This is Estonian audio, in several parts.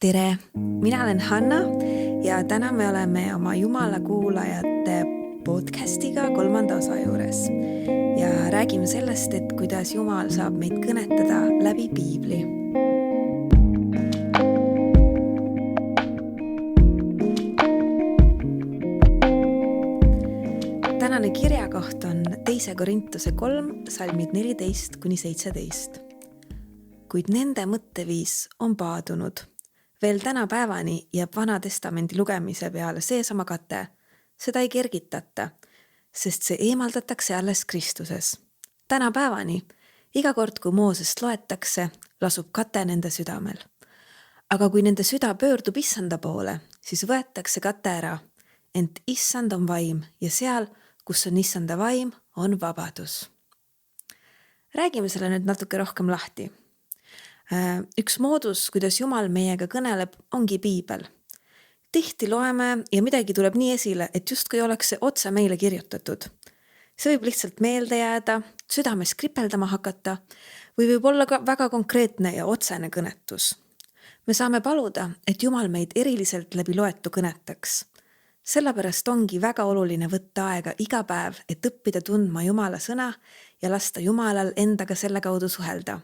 Tere, mina olen Hanna ja täna me oleme oma Jumala kuulajate podcastiga 3. osa juures ja räägime sellest, et kuidas Jumal saab meid kõnetada läbi Piibli. Tänane kirjakoht on 2. Korintuse 3, salmid 14-17. Kuid nende mõtteviis on paadunud. Veel täna päevani jääb Vana Testamendi lugemise peale seesama kate. Seda ei kergitata, sest see eemaldatakse alles Kristuses. Täna päevani, iga kord kui Moosest loetakse, lasub kate nende südamel. Aga kui nende süda pöördub Issanda poole, siis võetakse kate ära. Ent Issand on vaim ja seal, kus on Issanda vaim, on vabadus. Räägime selle nüüd natuke rohkem lahti. Üks moodus, kuidas Jumal meiega kõneleb, ongi Piibel. Tihti loeme ja midagi tuleb nii esile, et justkui oleks see otse meile kirjutatud. See võib lihtsalt meelde jääda, südames kripeldama hakata või võib olla ka väga konkreetne ja otsene kõnetus. Me saame paluda, et Jumal meid eriliselt läbi loetu kõnetaks. Sellepärast ongi väga oluline võtta aega iga päev, et õppida tundma Jumala sõna ja lasta Jumalal endaga selle kaudu suhelda.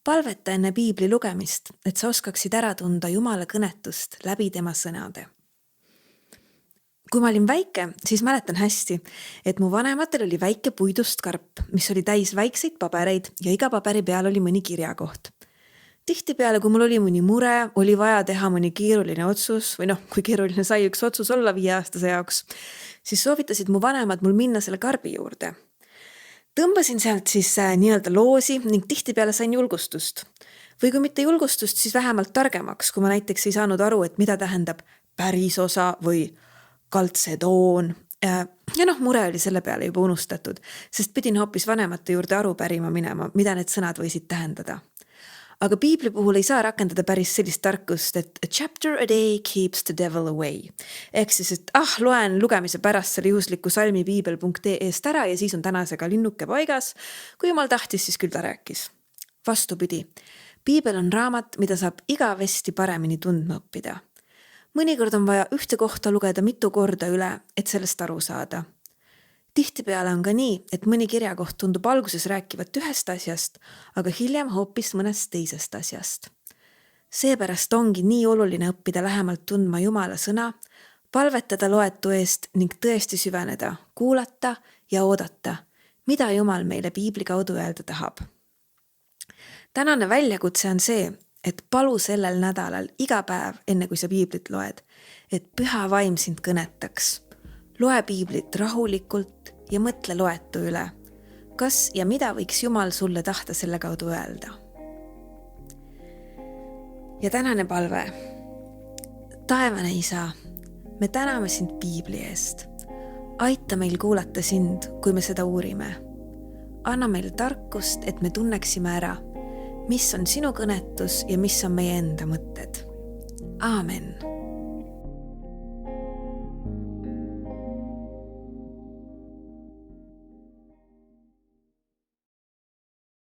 Palveta enne Piibli lugemist, et sa oskaksid ära tunda Jumala kõnetust läbi tema sõnade. Kui ma olin väike, siis mäletan hästi, et mu vanematel oli väike puidust karp, mis oli täis väikseid pabereid ja iga paberi peal oli mõni kirjakoht. Tihtipeale, kui mul oli mõni mure, oli vaja teha mõni keeruline otsus, või kui keeruline sai üks otsus olla 5-aastase jaoks, siis soovitasid mu vanemad mul minna selle karbi juurde. Tõmbasin sealt siis nii-öelda loosi ning tihtipeale sain julgustust. Või kui mitte julgustust, siis vähemalt targemaks, kui ma näiteks ei saanud aru, et mida tähendab pärisosa või kaltsedoon. Ja mure oli selle peale juba unustatud, sest pidin hoopis vanemate juurde aru pärima minema, mida need sõnad võisid tähendada. Aga Piibli puhul ei saa rakendada päris sellist tarkust, et a chapter a day keeps the devil away. Ehk siis, et loen lugemise pärast selle juhusliku salmi piibel.ee-st ära ja siis on tänasega linnuke paigas. Kui Jumal tahtis, siis küll ta rääkis. Vastupidi, Piibel on raamat, mida saab igavesti paremini tundma õppida. Mõnikord on vaja ühte kohta lugeda mitu korda üle, et sellest aru saada. Tihtipeale on ka nii, et mõni kirjakoht tundub alguses rääkivat ühest asjast, aga hiljem hoopis mõnest teisest asjast. Seepärast ongi nii oluline õppida lähemalt tundma Jumala sõna, palvetada loetu eest ning tõesti süveneda, kuulata ja oodata, mida Jumal meile Piibli kaudu öelda tahab. Tänane väljakutse on see, et palu sellel nädalal iga päev, enne kui sa Piiblit loed, et püha vaim sind kõnetaks. Loe Piiblit rahulikult ja mõtle loetu üle. Kas ja mida võiks Jumal sulle tahta selle kaudu öelda? Ja tänane palve. Taevane Isa, me täname sind Piibli eest. Aita meil kuulata sind, kui me seda uurime. Anna meile tarkust, et me tunneksime ära, mis on sinu kõnetus ja mis on meie enda mõtted. Aamen.